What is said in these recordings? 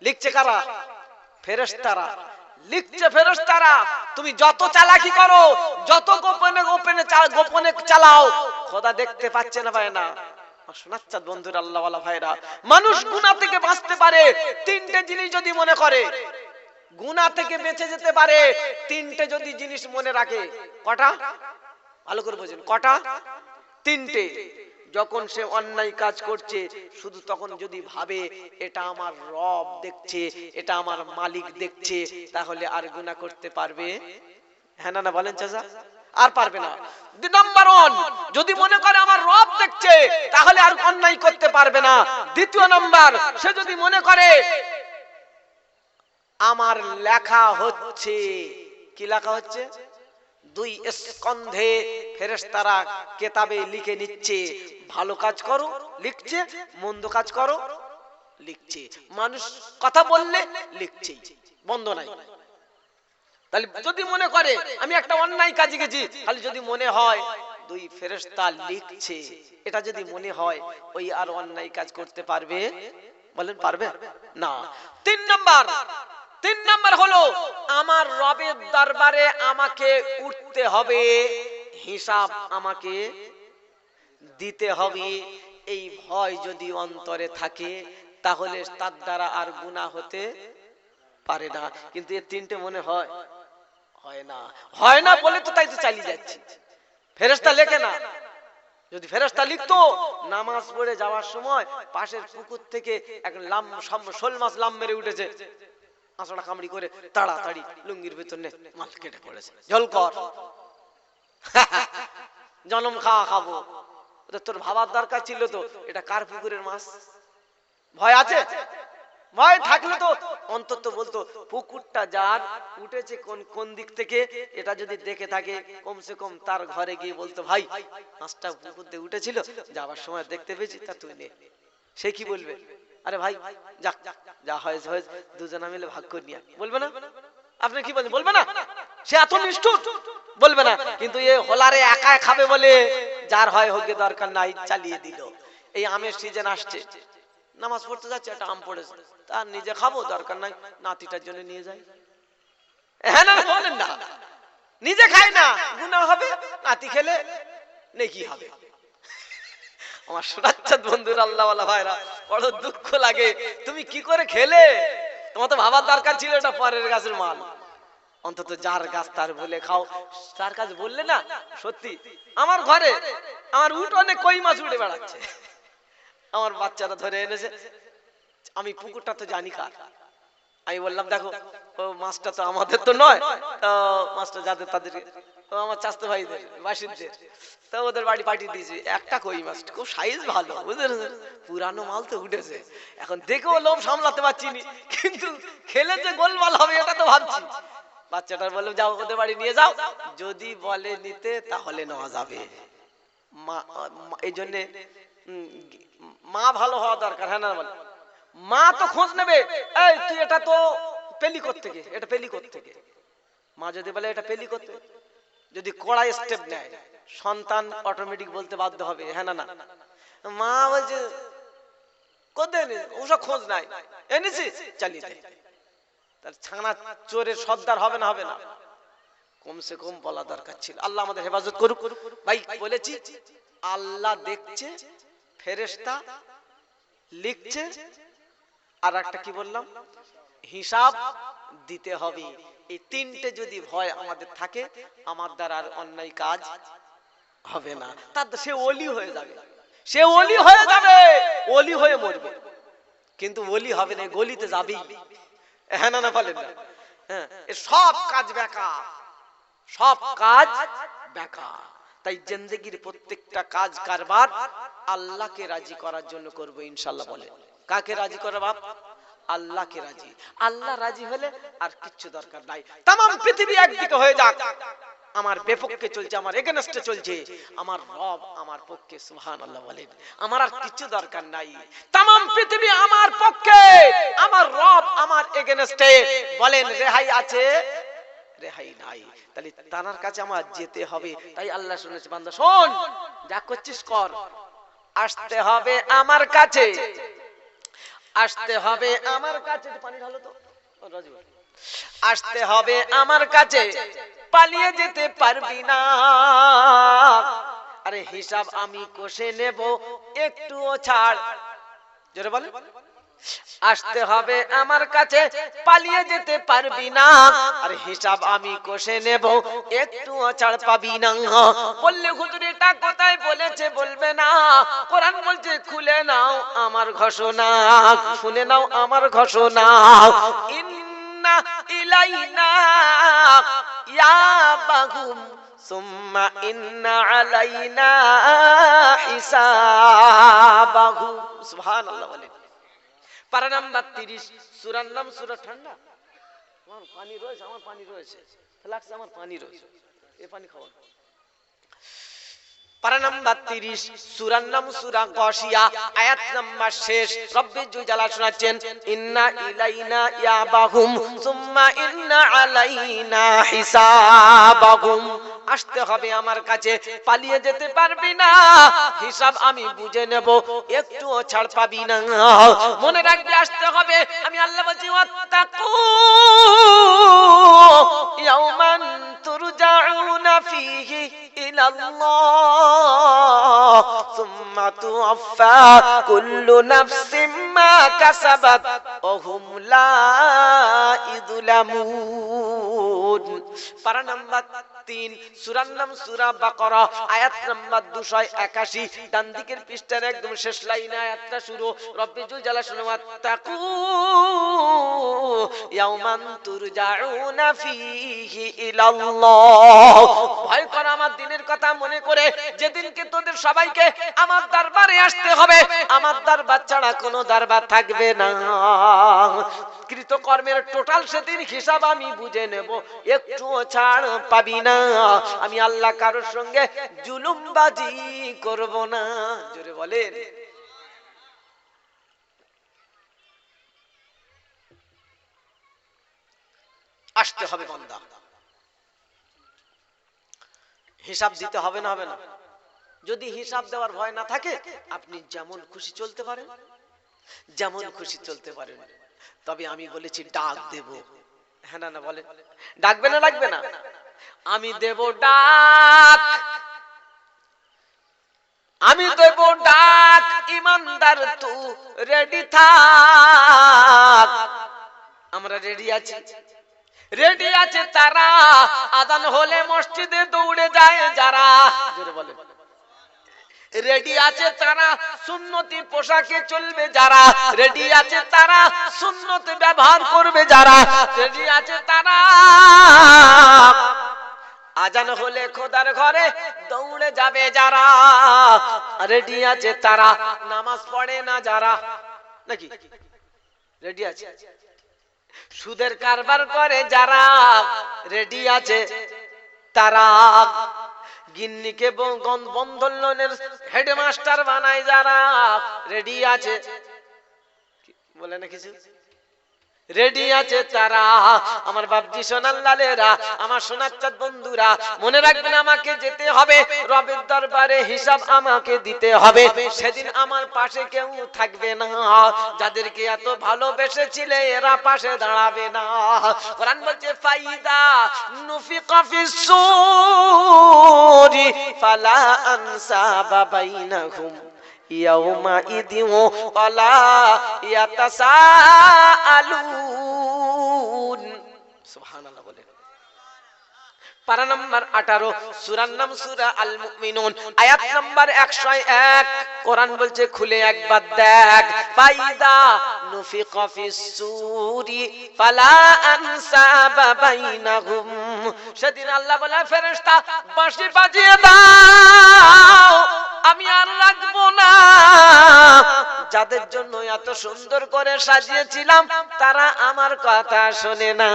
লিখছে কারা? ফেরেশতারা লিখছে। ফেরেশতারা তুমি যত চালাকি করো, যত গোপনে গোপনে গোপনে চালাও, খোদা দেখতে পাচ্ছে না পায় না। শোনাচ্ছা বন্ধুরা, আল্লাহ ওয়ালা ভাইরা, মানুষ গুনাহ থেকে বাঁচতে পারে তিনটে জিনিস যদি মনে করে। গুনাহ থেকে বেঁচে যেতে পারে তিনটে যদি জিনিস মনে রাখে। কটা? ভালো করে বুঝুন, কটা? তিনটে। যখন সে অন্যায় কাজ করছে, শুধু তখন যদি ভাবে এটা আমার রব দেখছে, এটা আমার মালিক দেখছে, তাহলে আর গুনাহ করতে পারবে? হ্যাঁ না না বলেন চাচা? আর পারবে না। দুই নাম্বার ওয়ান, যদি মনে করে আমার রব দেখছে, তাহলে আর অন্যায় করতে পারবে না। দ্বিতীয় নাম্বার, সে যদি মনে করে আমার লেখা হচ্ছে, কি লেখা হচ্ছে? দুই স্কন্ধে ফেরেশতারা কিতাবে লিখে নিচ্ছে, ভালো কাজ করো লিখছে, মন্দ কাজ করো লিখছে। মানুষ কথা বললে লিখছে, বন্ধ নাই। তাহলে যদি মনে করে আমি একটা অন্যায় কাজে গেছি, খালি যদি মনে হয় দুই ফেরেশতা লিখছে, এটা যদি মনে হয়, ওই আর অন্যায় কাজ করতে পারবে? বলেন পারবে? না। তিন নাম্বার হলো আমার রবের দরবারে আমাকে উঠতে হবে, হিসাব আমাকে দিতে হবে। এই ভয় যদি অন্তরে থাকে, তাহলে তার দ্বারা আর গুনাহ হতে পারে না। কিন্তু এই তিনটে মনে হয় না, হয় না বলে তো তাই তো চালিয়ে যাচ্ছে। ফেরেশতা লেখে না। যদি ফেরেশতা লিখতো, নামাজ পড়ে যাওয়ার সময় পাশের পুকুর থেকে এক শোল মাছ লাম মেরে উঠেছে, আঁচড়া কামড়ি করে তাড়াতাড়ি লুঙ্গির ভিতর নে মাছ কেটে পড়েছে, জল কর, জনম খাওয়া খাবো। তোর ভাবার দরকার ছিল তো এটা কার পুকুরের মাছ। ভয় আছে? ভয় থাকলে তো অন্তত বলতো পুকুরটা যার উঠেছে কোন দিক থেকে, এটা যদি দেখে থাকে কমসে কম তার ঘরে গিয়ে বলতো ভাই মাছটা পুকুর দিয়ে উঠেছিল, যাওয়ার সময় দেখতে পেয়েছি, তা তুই নে। সে কি বলবে? আরে ভাই যা যা হয় দুজনা মিলে ভাগ করে নিয়ে, বলবে না? আপনি কি বলেন? বলবে না? সে এত নিষ্ঠুর, বলবে না। কিন্তু এ হোলারে একা খাবে বলে যার হয় হোক, দরকার নাই, চালিয়ে দিল। এই আমের সিজন আসছে, নামাজ পড়তে যাচ্ছে, একটা আম পড়েছে, তার নিজে খাবো, দরকার নাই, নাতিটার জন্য নিয়ে যায়। হ্যাঁ না বলেন না? নিজে খায় না, গুনাহ হবে, নাতি খেলে নেকি হবে। আমার শোনাচ্ছেন বন্ধুরা, আল্লাহ ওয়ালা ভাইরা, বড় দুঃখ লাগে। তুমি কি করে খেলে? তোমার তো ভাবার দরকার ছিল এটা পরের গাছের মাল। অন্তত যার গাছ তার বলে খাও। তার কাছে বললে না, সত্যি আমার ঘরে আমার উঠোনে কই মাছ উঠে বেড়াচ্ছে, আমার বাচ্চারা ধরে এনেছে। আমি পুকুরটা তো জানি কার। আমি বললাম দেখো, ও মাছটা তো আমাদের তো নয়, মাছটা যাদের তাদের, আমার চাচতো ভাইদের বাসিন্দের, তো ওদের বাড়ি পাঠিয়ে দিয়েছি। একটা কই মাছ, খুব সাইজ ভালো, বুঝলেন? পুরানো মাল তো উঠেছে, এখন দেখেও লোভ সামলাতে পারছি নি, কিন্তু খেলে যে গোলমাল হবে এটা তো ভাবছি। বাচ্চাটার বললাম যাও ওদের বাড়ি নিয়ে যাও, যদি বলে নিতে তাহলে নেওয়া যাবে। এই জন্য মা ভালো হওয়া দরকার। হ্যাঁ না বলে? মা তো খোঁজ নেবে, এই তুই এটা তো পেলি থেকে, এটা পেলি থেকে। মা যদি বলে এটা পেলি করতে, যদি কড়া স্টেপ নেয়, সন্তান অটোমেটিক বলতে বাধ্য হবে হ্যাঁ না না। মা বলছে কোথায় ওসব খোঁজ নাই, এনেছি চালিয়ে দে। তার ছানা চোরের সর্দার হবে না? হবে না? কমসে কম বলা দরকার ছিল। আল্লাহ আমাদের হেফাজত করুক। ভাই বলেছি আল্লাহ দেখছে, ফেরেশতা লিখছে, আর একটা কি বললাম, হিসাব দিতে হবে। এই তিনটে যদি ভয় আমাদের থাকে, আমার দ্বারা আর অন্যায় কাজ হবে না। তার সে ওলি হয়ে যাবে, সে ওলি হয়ে যাবে, ওলি হয়ে মরবে, কিন্তু ওলি হবে না, গলিতে যাবেই। হ্যাঁ না না বলেন না? হ্যাঁ, সব কাজ বেকার, সব কাজ বেকার। তাই জিন্দেগির প্রত্যেকটা কাজ কারবার আল্লাহকে রাজি করার জন্য করব ইনশাআল্লাহ। বলে কাকে রাজি করা বাপ? আল্লাহকে রাজি। আল্লাহ রাজি হলে আর কিচ্ছু দরকার নাই। तमाम পৃথিবী একদিকে হয়ে যাক, আমার বিপক্ষে চলছে, আমার এগেইনস্টে চলছে, আমার রব আমার পক্ষে, সুবহানাল্লাহ বলেন। আমার আর কিছু দরকার নাই। तमाम পৃথিবী আমার পক্ষে, আমার রব আমার এগেইনস্টে, বলেন রেহাই আছে? রেহাই নাই। তাহলে তার কাছে আমার যেতে হবে। তাই আল্লাহ শুনেছে, বান্দা শোন, যা করছিস কর, আসতে হবে আমার কাছে, আসতে হবে আমার কাছে, পানি ঢালো তো রাজু, আসতে হবে আমার কাছে, পালিয়ে যেতে পারবি না। আরে হিসাব আমি কষে নেব, একটুও ছাড়, জোরে বলে, আসতে হবে আমার কাছে, পালিয়ে যেতে পারবি না, আর হিসাব আমি কষে নেব, একটুও ছাড় পাবি না। বললে হুজুর এটা কোথায় বলেছে? বলবে না, কোরআন বলছে খুলে নাও আমার ঘোষণা, শুনে নাও আমার ঘোষণা। ইন্না ইলাইনা ইয়াবাহুম সুম্মা ইন্না আলাইনা হিসাবাহুম। সুবহানাল্লাহ বলে। পারা নাম্বার 30, সূরার নাম সূরা ঠান্ডা। আমার পানি রয়েছে, আমার পানি রয়েছে, লাগছে আমার পানি রয়েছে, এই পানি খাওয়া। পারা নাম্বার 30, সূরার নাম সূরা গাশিয়া, আয়াত নাম্বার শেষ। রব্বি জুলালা শোনাচ্ছেন, ইন্না ইলাইনা ইয়াবাহুম সুম্মা ইন্না আলাইনা হিসাবাহুম। আসতে হবে আমার কাছে, পালিয়ে যেতে পারবি না, হিসাব আমি বুঝে নেব, একটুও ছাড় পাবি না। মনে রাখবি আসতে হবে। আমি আল্লাহ বলছি ওয়াত্তাকু ইয়াওমান তুরজাউনা ফীহি ইলাল্লাহ সুম্মা তুওয়াফা কুল্লু নাফসিম মা কাসাবাত ওয়া হুম লা ইযলামুন। পারা নাম্বার 3, সূরার নাম সূরা বাকারা, আয়াত নাম্বার 281, ডান দিকের পৃষ্ঠার একদম শেষ লাইনে আয়াতটা শুরু। রব্বি জুল জালাল ওয়াত্তাকু ইয়াওমান তুরজাউনা ফীহি ইলাল্লাহ। ভয় কর আমার দিনের কথা মনে করে, যেদিনকে তোদের সবাইকে আমার দরবারে আসতে হবে, আমার দরবার ছাড়া কোনো দরবার থাকবে না। কৃতকর্মের টোটাল সেদিন হিসাব আমি বুঝে নেব, একটুও ছাড় পাবি না। আমি আল্লাহ কারোর সঙ্গে জুলুমবাজি করব না। জোরে বলেন। আসতে হবে বান্দা, হিসাব দিতে হবে না, হবে না? যদি হিসাব দেওয়ার ভয় না থাকে, আপনি যেমন খুশি চলতে পারেন, যেমন খুশি চলতে পারেন। তবে আমি বলেছি ডাক দেব, হ্যাঁ না না বলেন, ডাকবে না লাগবে না? আমি দেব ডাক, আমি দেব ডাক, ইমানদার তু রেডি থাক। আমরা রেডি আছি, রেডি আছে তারা, আযান হলে মসজিদে দৌড়ে যায় যারা। জোরে বলেন। রেডি আছে তারা, সুন্নতি পোশাকে চলবে যারা, রেডি আছে তারা, সুন্নত ব্যবহার করবে যারা, রেডি আছে তারা, আযান হলে খোদার ঘরে দৌড়ে যাবে যারা, রেডি আছে তারা, নামাজ পড়ে না যারা, নাকি রেডি আছে, সুদের কারবার করে যারা, রেডি আছে তারা, গিন্নিকে বন্ধন লোনের হেডমাস্টার বানায় যারা, রেডি আছে, বলে না কিছু, রেডি আছে তারা। আমার বাপজি সোনার লালেরা, আমার সোনার চাঁদ বন্ধুরা, মনে রাখবেন আমাকে যেতে হবে রবের দরবারে, হিসাব আমাকে দিতে হবে। সেদিন আমার পাশে কেউ থাকবে না, যাদেরকে এত ভালোবেসেছিলে এরা পাশে দাঁড়াবে না। কোরআন বলছে ফাইদা নুফিকা ফিস সূরি ফালা আনসাবা বাইনাহুম ইয়াউমা ইদিন ওয়ালা ইয়াতাসাআলুন। সুবহানাল্লাহ বলেন। পারা নাম্বার 18, সূরার নাম সূরা আল মুমিনুন, আয়াত নাম্বার 101। কোরআন বলছে খুলে একবার দেখ, ফাইদা নুফিকা ফিস সূরি ফালা আনসাবা বাইনাহুম। সেদিন আল্লাহ বলে ফেরেশতা বাঁশি বাজিয়ে দাও, আমি আর রাখবো না। যাদের জন্য এত সুন্দর করে সাজিয়েছিলাম তারা আমার কথা শোনে না,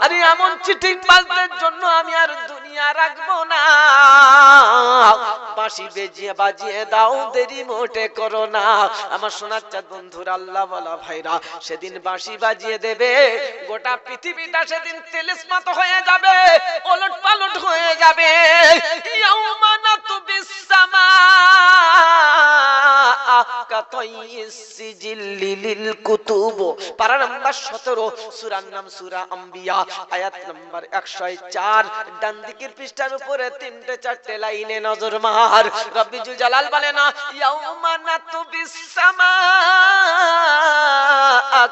আরে এমন চিটিংবাজদের জন্য আমি আর দুনিয়া রাখবো না। বাঁশি বাজিয়ে দাও, দেরি মোটে করো না। আমার সোনার চাঁদ বন্ধুরা, আল্লাহ বলা ভাইরা, সেদিন বাঁশি বাজিয়ে দেবে, গোটা পৃথিবীটা সেদিন তেলিস্মাত হয়ে যাবে, ওলট পালট হয়ে যাবে। ইয়াউমা নাতুবিস সামা কাতাইয়িস সিজিল্লি লিল কুতুব। পারা নাম্বার 17, সূরার নাম সূরা আম্বিয়া, আয়াত নাম্বার 104। ডান দিকের পৃষ্ঠার উপরে 3-4 লাইনে নজর মার। রব্বি জুল জালাল বলে না, ইয়াউমা নাতুবিস সামা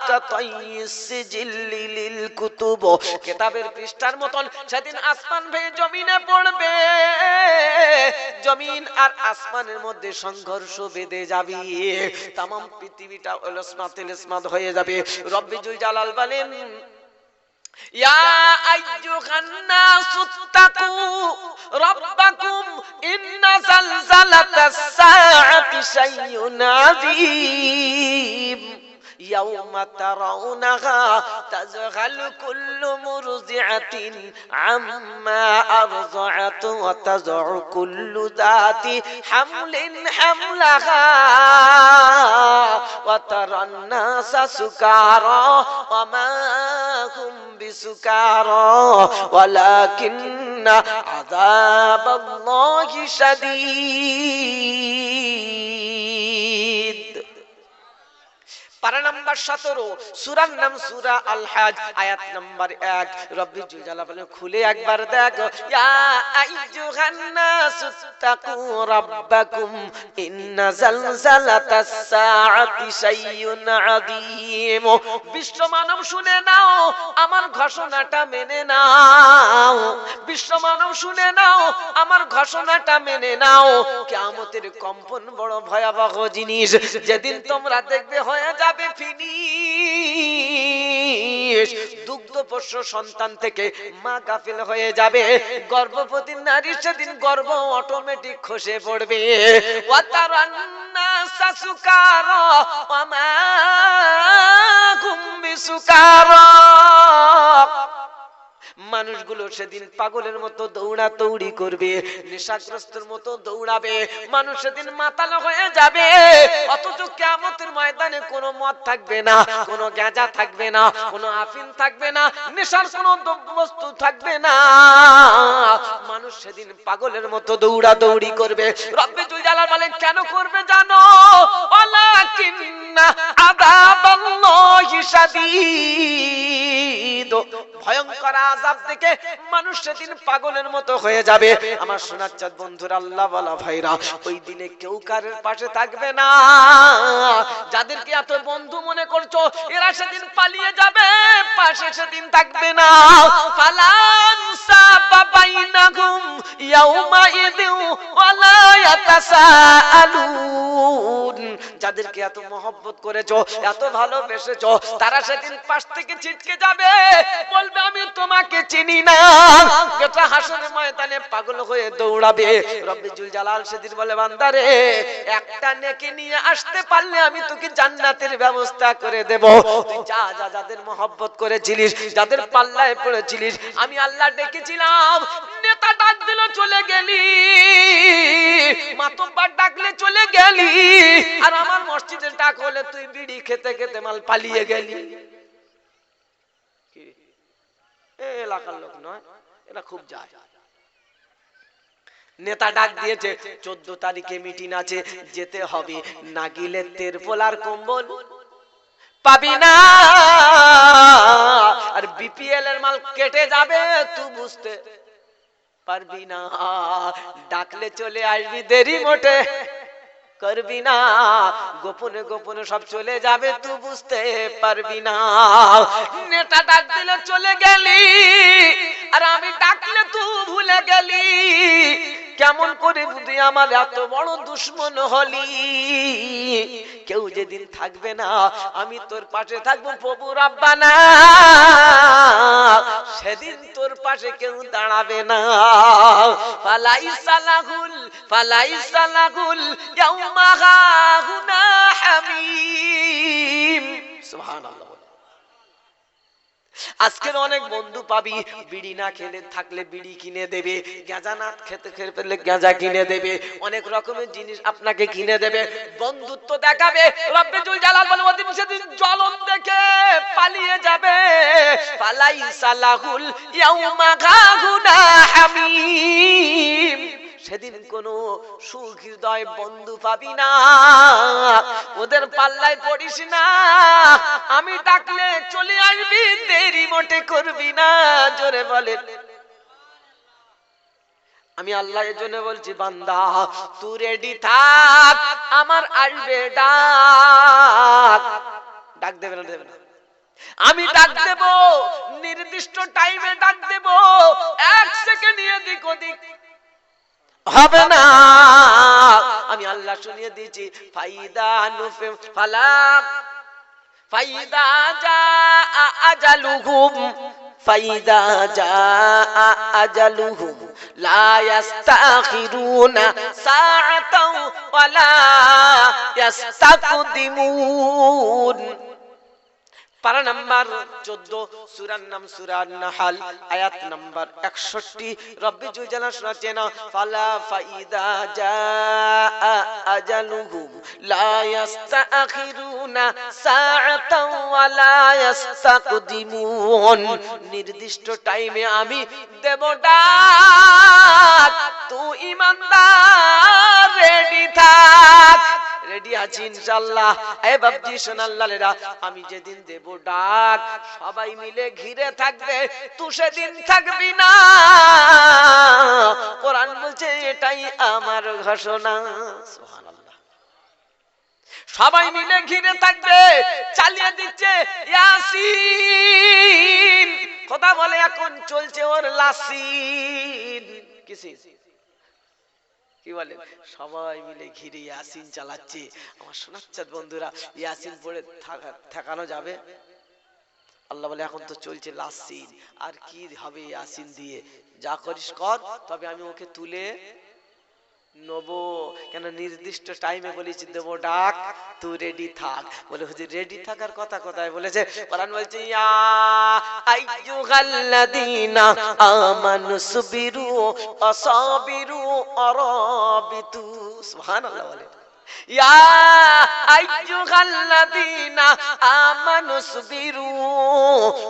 কাতাইয়িস সিজিল্লি লিল কুতুব। কিতাবের পৃষ্ঠার মতন সেদিন আসমান ভেঙে জমিনে পড়বে, জমিন আর আসমানের মধ্যে সংঘর্ষ বেঁধে যাবে, তামাম পৃথিবীটা ওলসমাত হয়ে যাবে। রব্বি জুল জালাল বলেন, ইয়া আইয়ুহান নাসু তাকু রাব্বাকুম ইন্না যালজালাতাস সাআতি শাইউন আযীম ইয়াউমা তারাউনাহা তাযহালু কুল্লু মুরজিআতিন আম্মা আরযাআত ওয়া তাযউ কুল্লু যাতি হামলিন হামলাহা ওয়া তারান নাসা সুকারা ওয়া মা হুম বিসুকারা ওয়ালাকিন্না আযাবাল্লাহি শাদীদ। পারা নাম্বার 17, সূরার নাম সূরা আল হজ, আয়াত নাম্বার 1। রব্বি জুল জালাল বলেন, খুলে একবার দেখ, ইয়া আইয়ুহান নাসু তাকু রাব্বাকুম ইন্না যালজালাতাস সাআতি শাইউন আযীম। বিশ্ব মানব শুনে নাও, আমার ঘোষণাটা মেনে নাও। বিশ্ব মানব শুনে নাও, আমার ঘোষণাটা মেনে নাও। কিয়ামতের কম্পন বড় ভয়াবহ জিনিস, যেদিন তোমরা দেখবে হয়ে যাবে ফিনিশ। দুগ্ধপোষ্য সন্তান থেকে মা গাফিল হয়ে যাবে, গর্ভবতী নারী সেদিন গর্ভ অটোমেটিক খসে পড়বে। ওয়া তারান্নাসা সুকারা ওয়া মা হুম বিসুকারা। মানুষগুলো সেদিন পাগলের মতো দৌড়াদৌড়ি করবে, নেশাগ্রস্তের মতো দৌড়াবে, মানুষ সেদিন মাতাল হয়ে যাবে। অথচ কিয়ামতের ময়দানে কোনো মদ থাকবে না, কোনো গাঁজা থাকবে না, কোনো আফিম থাকবে না, নেশার কোনো বস্তু থাকবে না। মানুষ সেদিন পাগলের মতো দৌড়াদৌড়ি করবে। রব্বি জুল জালাল বলেন, কেন করবে জানো? ওয়ালাকিন্না আযাবাল্লাহি শাদীদ। ভয়ঙ্কর আযাব দেখে মানুষ সেদিন পাগলের মতো হয়ে যাবে। আমার সোনার চাঁদ বন্ধুরা, আল্লাহ ওয়ালা ভাইরা, ওই দিনে কেউ কারোর পাশে থাকবে না। যাদেরকে এত বন্ধু মনে করছো, এরা সেদিন পালিয়ে যাবে, পাশে সেদিন থাকবে না। ফালান সাবাবাইনাহুম ইয়াউমা ইযিন ওয়ালা ইয়াতাসাআলুন। যাদেরকে এত মহব্বত করেছো, এত ভালোবেসেছো, তারা সেদিন পাশ থেকে ছিটকে যাবে, বলবে আমি তোমাকে চিনি না। এটা হাসরের ময়দানে পাগল হয়ে দৌড়াবে। রব্বি জুল জালাল সেদিন বলে, বান্দারে, একটা নেকি নিয়ে আসতে পারলে আমি তোকে জান্নাতের ব্যবস্থা করে দেব। তুই যা যা, যাদের মহব্বত করেছিলিস, যাদের পাল্লায় পড়েছিলিস, আমি আল্লাহ ডেকেছিলাম, নেতা ডাক দিল চলে গেলি, মাতব্বর ডাকলে চলে গেলি, আর আমার মসজিদের ডাক হলে তুই বিড়ি খেতে খেতে মাল পালিয়ে গেলি। এলাকার লোক নয়, এরা খুব যায়। নেতা ডাক দিয়েছে, 14 তারিখে মিটিং আছে, যেতে হবে, না গেলে তেরপোল আর কম্বল পাবি না, আর বিপিএল এর মাল কেটে যাবে, তুই বুঝতে পারবি না। ডাকলে চলে আসবি, দেরি মোটে করবি না, গোপনে গোপনে সব চলে যাবে, তুই বুঝতে পারবি না। নেতা ডাক দিলে চলে গেলি, আর আমি ডাকলে তুই ভুলে গেলি। কেমন করে বুঝি আমার এত বড় দুশ্মন হলি? কেউ যেদিন থাকবে না, আমি তোর পাশে থাকবো প্রভু রাব্বানা, সেদিন তোর পাশে কেউ দাঁড়াবে না। ফালাইসা লাহুল ইয়াউমা হাহুনা হামীম। সুবহানাল্লাহ। আজকের অনেক বন্ধু পাবি, বিড়ি না খেলে থাকলে বিড়ি কিনে দেবে, গাঁজা না খেতে খেলে গাঁজা কিনে দেবে, অনেক রকমের জিনিস আপনাকে কিনে দেবে, বন্ধুত্ব দেখাবে। রব্বি জুল জালাল বলে, ওদিন সেদিন জ্বলন দেখে পালিয়ে যাবে। ফালাইসা লাহুল ইয়াউমা হাহুনা হামীম। সেদিন কোনো সুহৃদয় বন্ধু পাবি না, ওদের পাল্লায় পড়িস না। আমি ডাকলে চলে আসবি, দেরি মোটে করবি না। জোরে বলেন। আমি আল্লাহর জন্য বলছি, বান্দা তুই রেডি থাক, আমার আসবে ডাক। ডাক দেবে না? দেবে না? আমি ডাক দেব, নির্দিষ্ট টাইমে ডাক দেব, 1 সেকেন্ড এদিক ওদিক হবে না। আমি আল্লাহ শুনিয়ে দিয়েছি, ফাইদা নুফি ফালাম ফাইদা জা আজালুহুম ফাইদা জা আজালুহুম লা ইস্তাখিরুনা সাআতাও ওয়ালা ইস্তাকদিমুন। পারা নাম্বার 14, সূরার নাম সূরা আন-নাহল, আয়াত নাম্বার 61। রব্বি জুল জালাল শোনাচ্ছেন, ফালা ফাইদা জাআ আজালুহুম লা ইস্তাখিরুনা সাআতাও ওয়ালা ইস্তাকদিমুন। নির্দিষ্ট টাইমে আমি দেব ডাক, তুই ঈমানদার রেডি থাক। রেডি আছি ইনশাআল্লাহ। এ বাপজি সোনাল্লালেরা, আমি যেদিন দেব ডাক সবাই মিলে ঘিরে থাকবে, তুই সেদিন থাকবি না। কোরআন বলছে এটাই আমার ঘোষণা। সুবহানাল্লাহ। সবাই মিলে ঘিরে থাকবে, চালিয়ে দিচ্ছে ইয়াসিন। কথা বলে এখন চলছে ওর লাসিন। কি বলেন? সবাই মিলে ঘিরে ইয়াসিন চালাচ্ছে। আমার শোনাচ্ছেন বন্ধুরা, ইয়াসিন পড়ে ঠেকানো যাবে? আল্লাহ বলে এখন তো চলছে লাসিন, আর কি হবে ইয়াসিন দিয়ে? যা করিস কর, তবে আমি ওকে তুলে নেবো। কেন? নির্দিষ্ট টাইমে বলেছি দেবো ডাক, তুই রেডি থাক। বলে হুজুর রেডি থাকার কথা কোথায় বলেছে? কোরআন বলছে, ইয়া আইয়ুহাল্লাযীনা আমানু সুবিরু ওয়াসাবিরু ওয়ারাবিতু। সুবহানাল্লাহ বলে। ইয়া আইয়ুহাল্লাযীনা আমানু সুবিরু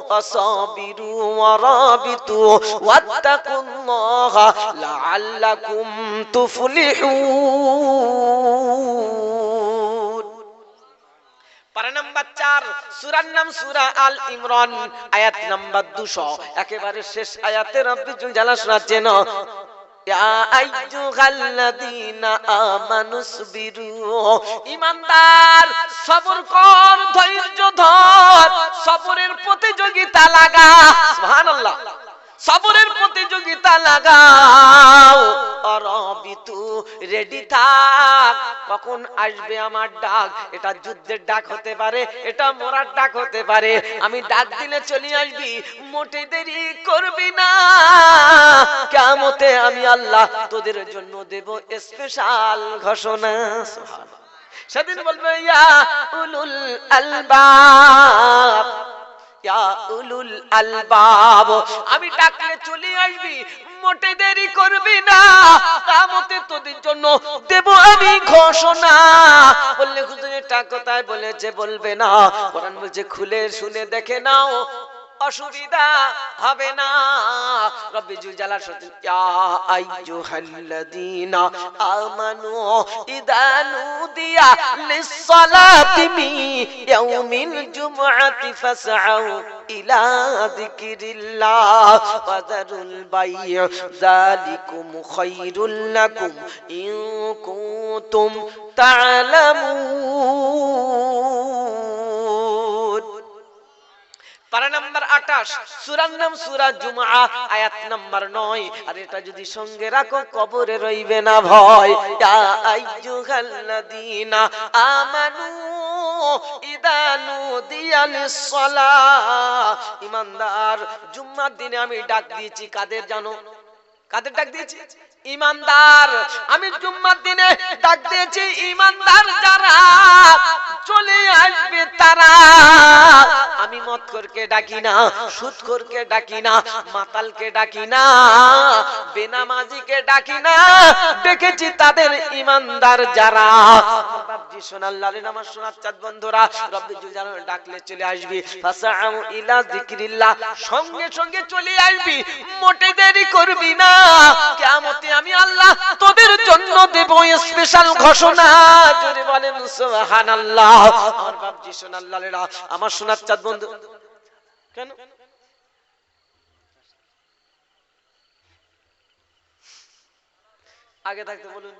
ওয়াসাবিরু ওয়ারাবিতু ওয়াত্তাকুল্লাহা লাআল্লাকুম তুফলিহুন। পারা নাম্বার 4, সূরার নাম সূরা আল ইমরান, আয়াত নাম্বার 200। একেবারে শেষ আয়াতে রব্বি জুল জালাল শোনাচ্ছেন, ইয়া আইয়ুহাল্লাযীনা আমানু সুবিরু। ঈমানদার সবর কর, ধৈর্য ধর, সবরের প্রতিযোগিতা লাগা। সুবহানাল্লাহ। সবরের প্রতিযোগিতা লাগাও। অরবিতু, রেডি থাক, কখন আসবে আমার ডাক। এটা যুদ্ধের ডাক হতে পারে, এটা মরার ডাক হতে পারে। আমি ডাক দিলে চলে আসবি, মোটে দেরি করবি না। কিয়ামতে আমি আল্লাহ তোদের জন্য দেব স্পেশাল ঘোষণা। সুবহানাল্লাহ। সেদিন বলবে, ইয়া উলুল আলবাব, ইয়া উলুল আলবাব। আমি ডাকলে চলে আসবি, মোটে দেরি করবি না। কিয়ামতে তোদের জন্য দেব আমি ঘোষণা। বললে হুজুর এটা কোথায় বলেছে? বলবে না। কোরআন বলছে খুলে শুনে দেখে নাও, অসুবিধা হবে না। রব্বি জুল জালাল শোনাচ্ছেন, ইয়া আইয়ুহাল্লাযীনা আমানু ইযা নুদিয়া লিস-সালাতি মিন ইয়াউমিল জুমআতি ফাসআউ ইলা যিকরিল্লাহ ওয়া যারুল বাই', যালিকুম খায়রুল লাকুম ইন কুনতুম তা'লামুন। পারা নাম্বার 28, সূরার নাম সূরা জুমআ, আয়াত নাম্বার 9। আর এটা যদি সঙ্গে রাখো কবরে রইবে না ভয়। ইয়া আইয়ুহাল্লাযীনা আমানু ইযা নুদিয়া লিস-সালাহ। ঈমানদার, জুম্মার দিনে আমি ডাক দিয়েছি কাদের জানো? কাদের ডাক দিয়েছি? ঈমানদার। আমি জুম্মার দিনে ডাক দিয়েছি ঈমানদার যারা চলে আসবে তারা। আমি মদখোরকে ডাকি না, সুদখোরকে ডাকি না, মাতালকে ডাকি না, বেনামাজিকে ডাকি না, ডেকেছি তাদের ইমানদার যারা। বাপজি সোনার লালেন, আমার সোনার চাঁদ বন্ধুরা, রব্বি জুল জালাল ডাকলে চলে আসবি। ফাসাউ ইলা যিকরিল্লাহ, সঙ্গে সঙ্গে চলে আসবি, মোটে দেরি করবি না। কিয়ামতে আমি আল্লাহ তোদের জন্য দেব স্পেশাল ঘোষণা। জোরে বলেন সুবহানাল্লাহ। আমার বাপজি সোনার লালেরা, আমার সোনার চাঁদ বন্ধু, কেন আগে থাকতে বলুন।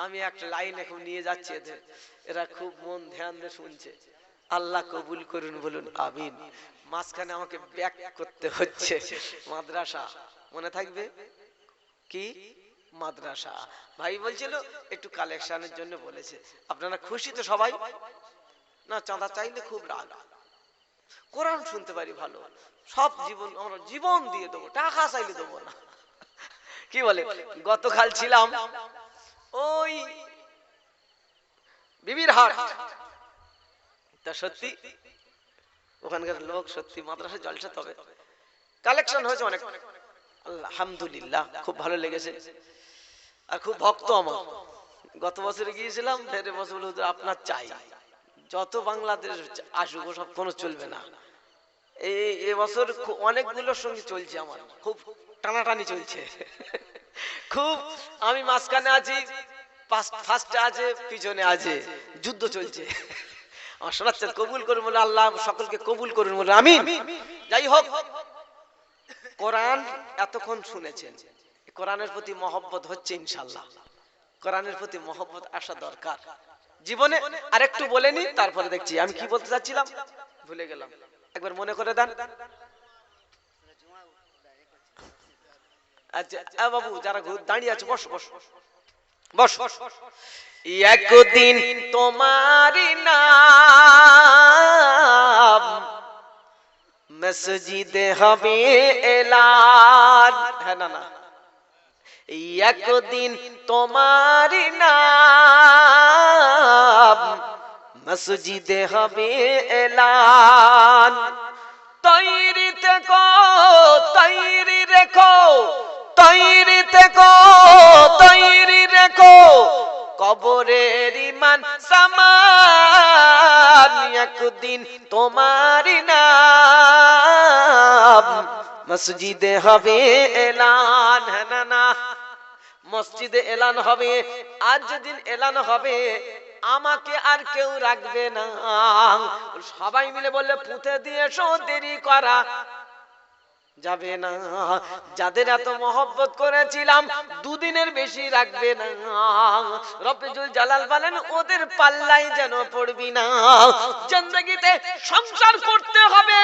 আমি একটা লাইন এখন নিয়ে যাচ্ছি, এরা খুব মন ধ্যান দিয়ে শুনছে। আল্লাহ কবুল করুন, বলুন আমিন। মাঝখানে আমাকে ব্যাক করতে হচ্ছে। মাদ্রাসা মনে থাকবে কি? মাদ্রাসা ভাই বলছিল একটু কালেকশনের জন্য বলেছে। আপনারা খুশি তো সবাই? না, চাঁদা চাইলে খুব রাগ। কোরআন শুনতে পারি ভালো, সব জীবন আমরা জীবন দিয়ে দেবো, টাকা চাইলে দেবো না। কি বলে? গতকাল ছিলাম ওই বিবির হাট, তা সত্যি ওখানকার লোক সত্যি মাদ্রাসা জলসা, তবে কালেকশন হয়েছে অনেক, আলহামদুলিল্লাহ, খুব ভালো লেগেছে। আর খুব ভক্ত আমার। গত বছরে গিয়েছিলাম, ফের বছর বলে আপনার চাই, যত বাংলাদেশ আসুক সব কোনো চলবে না। এই বছর অনেকগুলোর সঙ্গে চলছে, আমার খুব টানাটানি চলছে। খুব আমি মাঝখানে আছি, ফার্স্টে আছে, পিছনে আছে, যুদ্ধ চলছে। আমার শোনাচ্ছে কবুল করুন বলে, আল্লাহ সকলকে কবুল করুন বলে আমিন। যাই হোক, কোরআন এতক্ষণ শুনেছেন, কোরআনের প্রতি মহব্বত হচ্ছে ইনশাআল্লাহ। কোরআনের প্রতি মহব্বত আসা দরকার জীবনে। আর একটু বলে নি, তারপরে দেখছি আমি কি বলতে চাচ্ছিলাম, ভুলে গেলাম, একবার মনে করে দেন। আচ্ছা বাবু, যারা দাঁড়িয়ে আছে বস বস বস। একদিন তোমারি নাম মসজিদে হবে এলান। হ্যাঁ না, একদিন তোমারি নাম মসজিদে হবে এলান। তৈরি থেকো, তৈরি রেখো, তৈরি থেকো, তৈরি রেখো, কবরের ইমান সামান। একদিন তোমারি নাম মসজিদে হবে এলান। হ্যাঁ না, মসজিদে এলান হবে। আজ যেদিন এলান হবে, আমাকে আর কেউ রাখবে না, সবাই মিলে বললে পুঁতে দিয়েছো, দেরি করা যাবে না। যাদের এত মহব্বত করেছিলাম, দুদিনের বেশি রাখবে না। রব্বুল জালাল বলেন, ওদের পাল্লাই যেন পড়বি না। জিন্দেগিতে সংসার করতে হবে,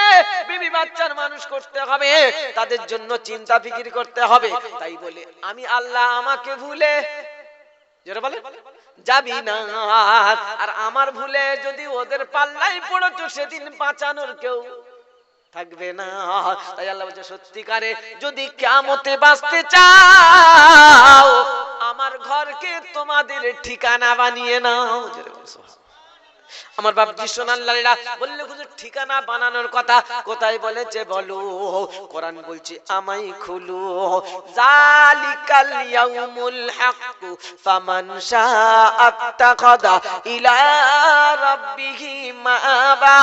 বিবি বাচ্চার মানুষ করতে হবে, তাদের জন্য চিন্তা ফিকির করতে হবে। তাই বলে আমি আল্লাহ আমাকে ভুলে যারা বলে যাবি না, আর আমার ভুলে যদি ওদের পাল্লাই পড়েছো, সেদিন বাঁচানোর কেউ থাকবে না। তাই আল্লাহ বলছে, সত্যিকারে যদি কিয়ামতে বাঁচতে চাও, আমার ঘরকে তোমাদের ঠিকানা বানিয়ে নাও। আমার বাপজি সোনাল্লাহরা বললে, হুজুর ঠিকানা বানানোর কথা কোথায় বলেছে বলো? কোরআন বলছে, আমাই খুলু যালিকাল ইয়াউমুল হক ফামান শাআ আত্তাখাযা ইলা রাব্বিহি মাআবা।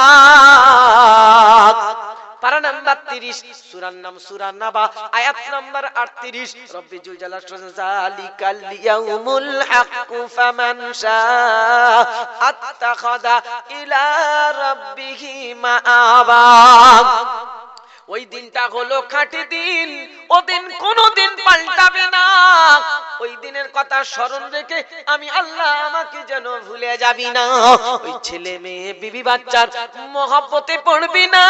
পারা নাম্বার 30, সূরার নাম সূরা নাবা, আয়াত নাম্বার 38। রব্বুল জালাল যালিকাল ইয়াউমুল হক ফামান শাআ আত্তাখাযা ইলা রাব্বিহি মাআবা। ওই দিনটা হলো খাঁটি দিন, ওদিন কোনোদিন পাল্টাবে না। ওই দিনের কথা স্মরণ রেখে আমি আল্লাহ আমাকে যেন ভুলে যাবি না। ওই ছেলে মেয়ে বিবি বাচ্চার মহব্বতে পড়বি না।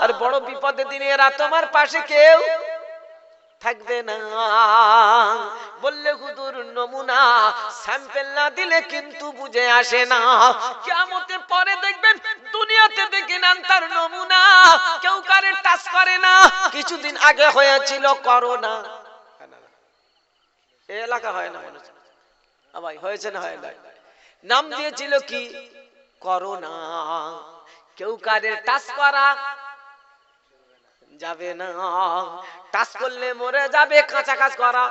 আর বড় বিপদের দিনে এরা তোমার পাশে কেউ থাকবে না। বললে হুজুর নমুনা স্যাম্পল না দিলে কিন্তু বুঝে আসে না। কিয়ামতের পরে দেখবেন দুনিয়াতে দেখে নেন তার নমুনা, কেউ কারে টাচ করে না। কিছুদিন আগে হয়েছিল করোনা, এই এলাকা হয় না মনে হচ্ছে, ভাই হয়েছে না হয় নাই? নাম দিয়েছিল কি? করোনা। কেউ কারে টাচ করা যাবে না, টাচ করলে মরে যাবে, কাঁচা কাজ করা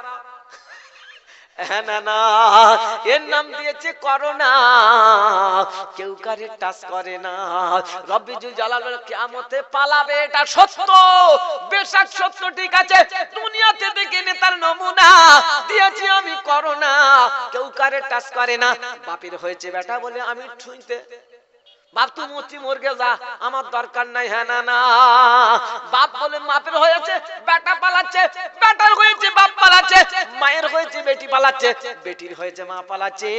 না না, এর নাম দিয়েছে করোনা। কেউ কারে টাচ করে না। রব্বিজুল জালাল বলে কিয়ামতে পালাবে, এটা সত্য, বেশক সত্য, ঠিক আছে। দুনিয়াতে দেখে নে তার নমুনা দিয়েছি আমি করোনা। কেউ কারে টাচ করে না। বাপের হয়েছে বেটা বলে আমি ছুঁইতে, বাপ তুই মরছি মরগে যা, আমার দরকার নাই। হ্যাঁ না না, বাপ বলে বাপের হয়েছে বেটা পালাচ্ছে, বেটার হয়েছে বাপ পালাচ্ছে, মায়ের হয়েছে বেটি পালাচ্ছে, বেটির হয়েছে মা পালাচ্ছে,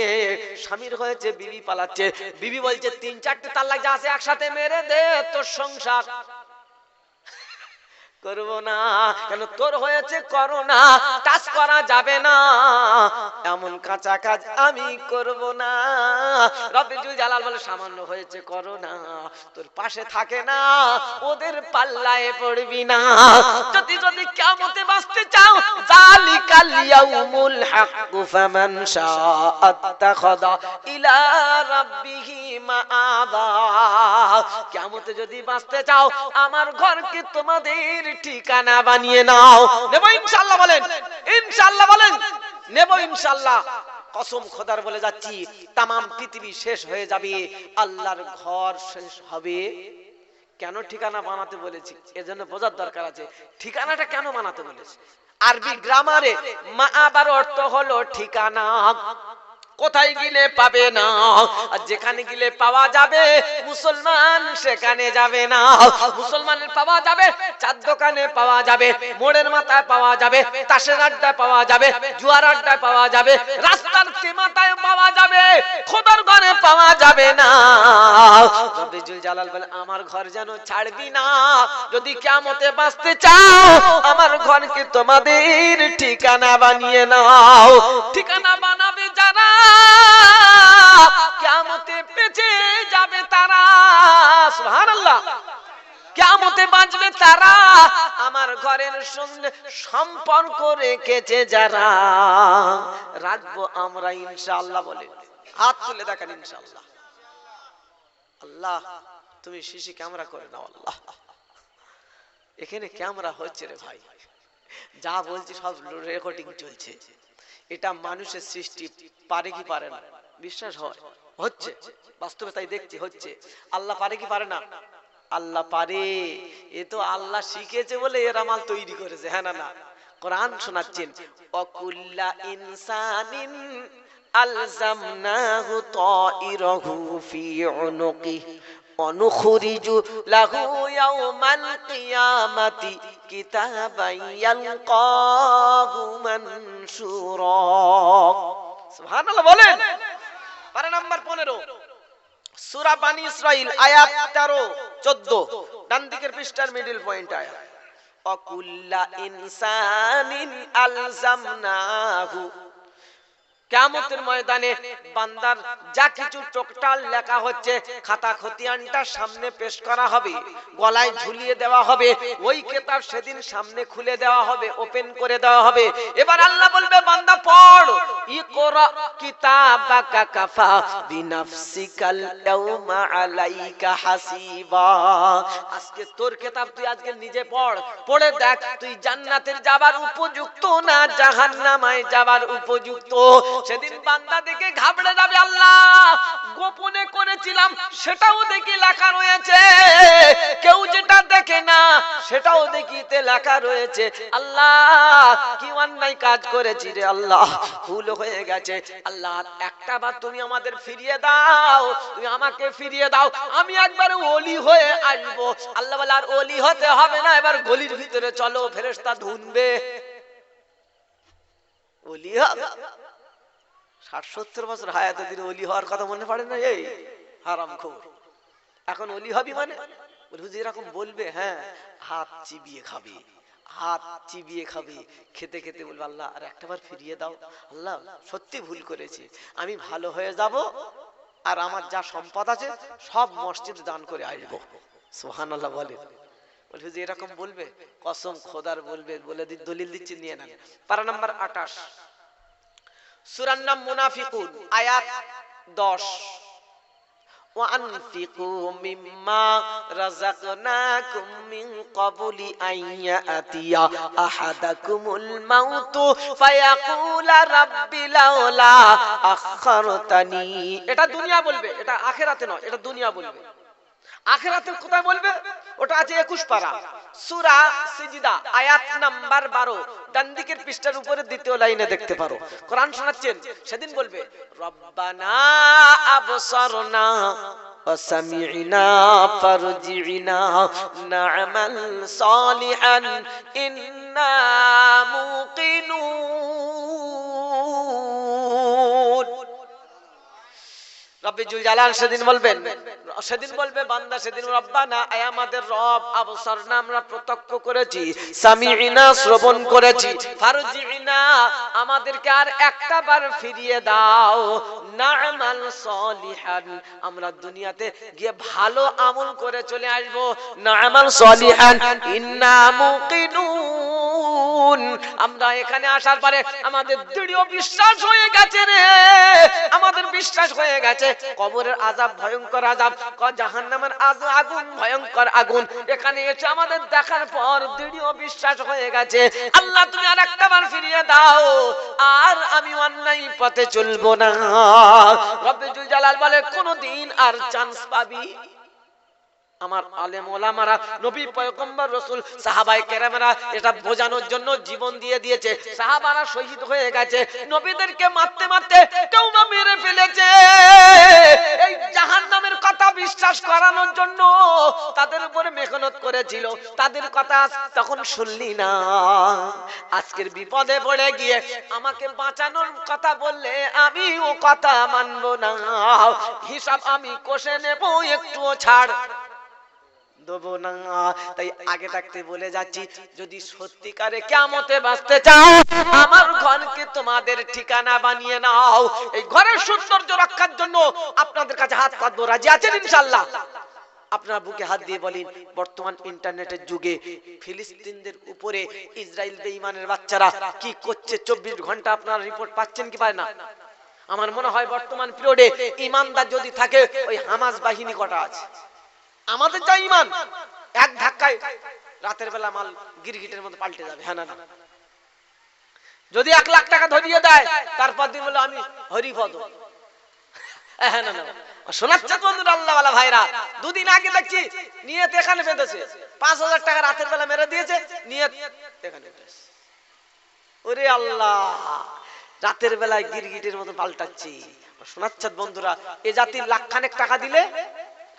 স্বামীর হয়েছে বিবি পালাচ্ছে। বিবি বলছে 3-4টে তালাক যা আছে একসাথে মেরে দে, তোর সংসার করব না। কেন? তোর হয়েছে করোনা, টাচ করা যাবে না, এমন কাঁচা কাজ আমি করব না। রব্বিজুল জালাল বলে সামান্য হয়েছে করোনা, তোর পাশে থাকে না, ওদের পাল্লায় পড়বি না। যদি কিয়ামতে বাঁচতে চাও, যালিকাল ইয়াউমুল হাক্কু ফামান শাআ আত্তাখাযা ইলা রাব্বিহি মাআবা। কিয়ামতে যদি বাঁচতে চাও, আমার ঘরকে তোমাদের ঠিকানা বানিয়ে নাও। নেব ইনশাআল্লাহ বলেন, ইনশাআল্লাহ বলেন, নেব ইনশাআল্লাহ। কসম খোদার বলে যাচ্ছি, তামাম পৃথিবী শেষ হয়ে যাবে, আল্লাহর ঘর শেষ হবে। কেন ঠিকানা বানাতে বলেছি এজন্য বোঝার দরকার আছে, ঠিকানাটা কেন বানাতে বলেছি। আরবি গ্রামারে মাআবার অর্থ হলো ঠিকানা। কোথায় গেলে পাবে না, আর যেখানে গেলে পাওয়া যাবে, মুসলমান সেখানে যাবে না। মুসলমানের পাওয়া যাবে চার দোকানে, পাওয়া যাবে মোড়ের মাথায়, পাওয়া যাবে তাসের আড্ডায়, পাওয়া যাবে জুয়ার আড্ডায়, পাওয়া যাবে রাস্তার তেমাতায়, পাওয়া যাবে খোদার ঘরে পাওয়া যাবে না। রব্বিজুল জালাল বলে আমার ঘর যেন ছাড়বি না। যদি কিয়ামতে বাঁচতে চাও, আমার ঘরকে তোমাদের ঠিকানা বানিয়ে নাও। ঠিকানা বানাবে যারা, কিয়ামতে বেঁচে যাবে তারা। সুবহানাল্লাহ। কিয়ামতে বাঁচবে তারা, আমার ঘরের সঙ্গে সম্পর্ক রেখেছে যারা। রাখবো আমরা ইনশাআল্লাহ বলে হাত তুলে দেখান ইনশাআল্লাহ। আল্লাহ তুমি সিসি ক্যামেরা করে নাও আল্লাহ। এখানে ক্যামেরা হচ্ছে রে ভাই, যা বলছি সব রেকর্ডিং চলছে। এটা মানুষের সৃষ্টি, পারে কি পারে না? বিশ্বাস হয় হচ্ছে, বাস্তবে তাই দেখছি হচ্ছে। আল্লাহ পারে কি পারে না? আল্লাহ পারে। এ তো আল্লাহ শিখেছে বলে এরা মাল তৈরি করেছে। হ্যাঁ না না, কোরআন শোনাচ্ছেন, ওয়াকুল্লা ইনসানিন আলজামনাহু তাইরাহু ফি উনুকিহি অনুখরিজু লাহু ইয়াওমাল কিয়ামাতি কিতাবান ইয়ালকাহু মানশুরা। সুবহানাল্লাহ বলেন। পারা নাম্বার 15 সূরা বানী ইসরাইল আয়াত 13-14, ডান দিকের পৃষ্ঠার মিডল পয়েন্ট আয়াত। ওয়াকুল্লা ইনসানিন আলজামনাহু, কিয়ামতের ময়দানে বান্দার যা কিছু টোটাল লেখা হচ্ছে, খাতা খতিয়ানটা সামনে পেশ করা হবে, গলায় ঝুলিয়ে দেওয়া হবে। ওই কিতাব সেদিন সামনে খুলে দেওয়া হবে, ওপেন করে দেওয়া হবে। এবার আল্লাহ বলবে বান্দা পড়, ইকরা কিতাবাকা কাফা বিনাফসিকাল ইয়াউমা আলাইকা হাসিবা। আজকে তোর কিতাব তুই আজকে নিজে পড়, পড়ে দেখ তুই জান্নাতের যাবার উপযুক্ত না জাহান্নামে যাবার উপযুক্ত। সেদিন বান্দা দেখে ঘাবড়ে যাবে, আল্লাহ গোপনে করেছিলাম সেটাও দেখি লেখা রয়েছে, কেউ যেটা দেখে না সেটাও দেখিতে লেখা রয়েছে। আল্লাহ কি অন্যায় কাজ করেছি রে আল্লাহ, ভুল হয়ে গেছে। আল্লাহ একটা বার তুমি আমাদের ফিরিয়ে দাও, তুমি আমাকে ফিরিয়ে দাও, আমি একবার ওলি হয়ে আসবো। আল্লাহ বলে আর ওলি হতে হবে না, এবার গলির ভিতরে চলো, ফেরেশতা ধুনবে, ওলি হবে। 60-70 বছর হায়াতে দিন ওলি হওয়ার কথা মনে পড়ে না? এই হারামখোর, এখন ওলি হবি মানে হুজুর এরকম বলবে, হ্যাঁ হাত চিবিয়ে খাবে, হাত চিবিয়ে খাবে, খেতে খেতে বলবে আল্লাহ আর একটাবার ফিরিয়ে দাও, আল্লাহ সত্যি ভুল করেছি, আমি ভালো হয়ে যাব, আর আমার যা সম্পদ আছে সব মসজিদে দান করে আসবো। সুবহানাল্লাহ বলে। হুজুর এরকম বলবে, কসম খোদার বলবে, বলে দলিল দিচ্ছি নিয়ে নেন। পারা নাম্বার 28 সূরার নাম মুনাফিকুন, আয়াত 10। وأنفقوا مما رزقناكم من قبل أن يأتي أحدكم الموت فيقول رب لولا أخرتني। এটা দুনিয়া বলবে, এটা আখিরাতে নয়, এটা দুনিয়া বলবে। আখিরাতের কোথায় বলবে? ওটা আছে 21 পারা, সূরা সিজদা, আয়াত নাম্বার 12, ডান দিকের পৃষ্ঠার উপরে দ্বিতীয় লাইনে দেখতে পারো। কোরআন শোনাচ্ছেন, সেদিন বলবে রব্বানা আবসারনা ওয়া সামি'না ফারজি'না না'মাল সালিহান ইন্না মুকিনুন। রব্বি জুল জালাল সেদিন বলবে বান্দা, সেদিন রব্বানা, আয় আমাদের রব, আবসারনা আমরা প্রত্যক্ষ করেছি, সামি'না শ্রবণ করেছি, ফারজি'না আমাদেরকে আর একটা বার ফিরিয়ে দাও, না'মাল সালিহান আমরা দুনিয়াতে গিয়ে ভালো আমল করে চলে আসবো, না'মাল সালিহান ইন্না মুকিনুন আমরা এখানে আসার পরে আমাদের দৃঢ় বিশ্বাস হয়ে গেছে রে, আমাদের বিশ্বাস হয়ে গেছে কবরের আযাব ভয়ঙ্কর আযাব, জাহান্নামের আগুন ভয়ঙ্কর আগুন, এখানে এসে আমাদের দেখার পর দৃঢ় বিশ্বাস হয়ে গেছে, আল্লাহ তুমি আর একটা বার ফিরিয়ে দাও, আর আমি অন্যায় পথে চলবো না। রব্বুল জালাল বলে কোনদিন আর চান্স পাবি? আমার আলেম ওলামারা, নবী পয়গম্বর রাসূল সাহাবায়ে কেরামেরা এটা বোঝানোর জন্য জীবন দিয়ে দিয়েছে। সাহাবারা শহীদ হয়ে গেছে, নবীদেরকে মারতে মারতে কেউ বা মেরে ফেলেছে, এই জাহান্নামের কথা বিশ্বাস করানোর জন্য তাদের উপরে মেহনত করেছিল, তাদের কথা তখন শুনলি না। আজকের বিপদে পড়ে গিয়ে আমাকে বাঁচানোর কথা বললে আমি ও কথা মানবো না, হিসাব আমি কষে নেব, একটুও ছাড় দেবো না। তাই আগে থাকতে বলে যাচ্ছি, যদি সত্যিকারে কিয়ামতে বাঁচতে চাও, আমার ঘরকে তোমাদের ঠিকানা বানিয়ে নাও। এই ঘরের সৌন্দর্য রক্ষার জন্য আপনাদের কাছে হাত পাতবো, রাজি আছেন ইনশাআল্লাহ? আপনার বুকে হাত দিয়ে বলেন, বর্তমান ইন্টারনেটের যুগে ফিলিস্তিনদের উপরে ইসরায়েল বেঈমানের বাচ্চারা কি করছে 24 ঘন্টা আপনারা রিপোর্ট পাচ্ছেন কি পায় না? আমার মনে হয় বর্তমান পিরিয়ডে ইমানদার যদি থাকে, ওই হামাস বাহিনী কটা আছে। আমাদের যা ঈমান, এক ধাক্কায় রাতের বেলা মাল গিরগিটের মতো পাল্টে যাবে। হ্যাঁ না? যদি 1 লাখ টাকা ধরিয়ে দেয়, তারপর দিন বলে আমি হরিপদ। হ্যাঁ না? শোনাচ্ছে বন্ধুরা, আল্লাহওয়ালা ভাইরা, দুদিন আগে দেখছি নিয়ত এখানে বেঁধেছে, 5000 টাকা রাতের বেলা মেরে দিয়েছে, নিয়ত এখানে। ওরে আল্লাহ, রাতের বেলায় গিরগিটের মতো পাল্টাচ্ছি। শোনাচ্ছে বন্ধুরা, এ জাতির লাখখানেক টাকা দিলে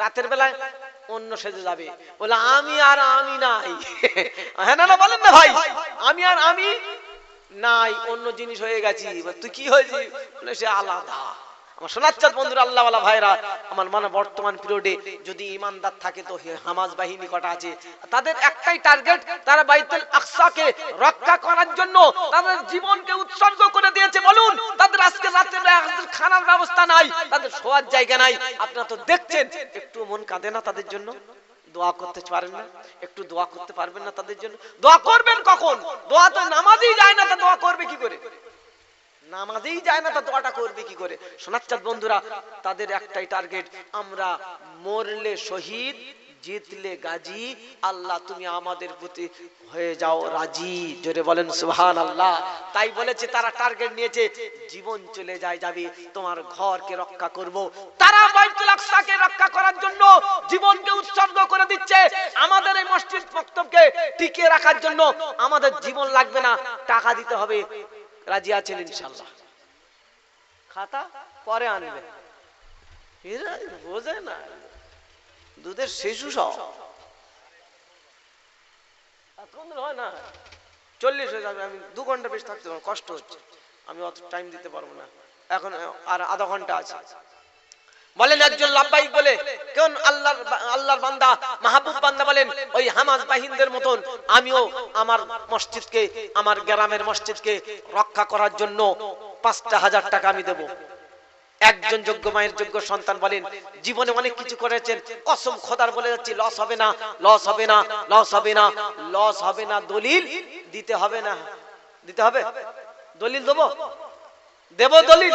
রাতের বেলায় অন্য সেজে যাবে, বলে আমি আর আমি নাই। হ্যাঁ না বলেন না ভাই? আমি আর আমি নাই, অন্য জিনিস হয়ে গেছি। তুই কি হয়েছি? বলে সে আলাদা। আমার শোনাচ্ছেন বন্ধুরা, আল্লাহওয়ালা ভাইরা, আমার মনে বর্তমান পিরিয়ডে যদি ইমানদার থাকে, তো হামাস বাহিনী কটা আছে, তাদের একটাই টার্গেট, তারা বাইতুল আকসাকে রক্ষা করার জন্য তাদের জীবনকে উৎসর্গ করে দিয়েছে। বলুন, তাদের আজকে রাতে খানার ব্যবস্থা নাই, তাদের শোয়ার জায়গা নাই। আপনারা তো দেখছেন, একটু মন কাঁদে না তাদের জন্য? দোয়া করতে পারেন না? একটু দোয়া করতে পারবেন না তাদের জন্য? দোয়া করবেন কখন? দোয়া তো নামাজেই যায় না, তা দোয়া করবে কি করে? নামাজেই যায় না, তা দোয়াটা করবে কি করে? শোনাচ্ছেন বন্ধুরা, তাদের একটাই টার্গেট, আমরা মরলে শহীদ, জিতলে গাজী, আল্লাহ তুমি আমাদের প্রতি হয়ে যাও রাজি। জোরে বলেন সুবহানাল্লাহ। তাই বলেছে, তারা টার্গেট নিয়েছে, জীবন চলে যায় যাবে, তোমার ঘরকে রক্ষা করব। তারা বাইতুল আকসাকে রক্ষা করার জন্য জীবনকে উৎসর্গ করে দিচ্ছে। আমাদের এই মসজিদ মক্তবকে টিকিয়ে রাখার জন্য আমাদের জীবন লাগবে না, টাকা দিতে হবে। রাজি আছেন ইনশাআল্লাহ? খাতা পরে আনবে, এরা বোঝে না, দুধের শিশু সব এখন হয় না, 40 হয়ে যাবে, আমি 2 ঘন্টা বেশি থাকতে পারবো, কষ্ট হচ্ছে, আমি অত টাইম দিতে পারবো না, এখন আর আধা ঘন্টা আছে। বলেন একজন লাব্বাইক বলে, কোন আল্লাহর বান্দা, মাহবুব বান্দা বলেন, ওই হামাস বাহিনীদের মতন আমিও আমার মসজিদকে, আমার গ্রামের মসজিদকে রক্ষা করার জন্য 5000 টাকা আমি দেব। একজন যোগ্য মায়ের যোগ্য সন্তান বলেন, জীবনে অনেক কিছু করেছেন, কসম খোদার বলে যাচ্ছি, লস হবে না, লস হবে না, লস হবে না, লস হবে না। দলিল দিতে হবে না, দিতে হবে? দলিল দেবো? দেব দলিল?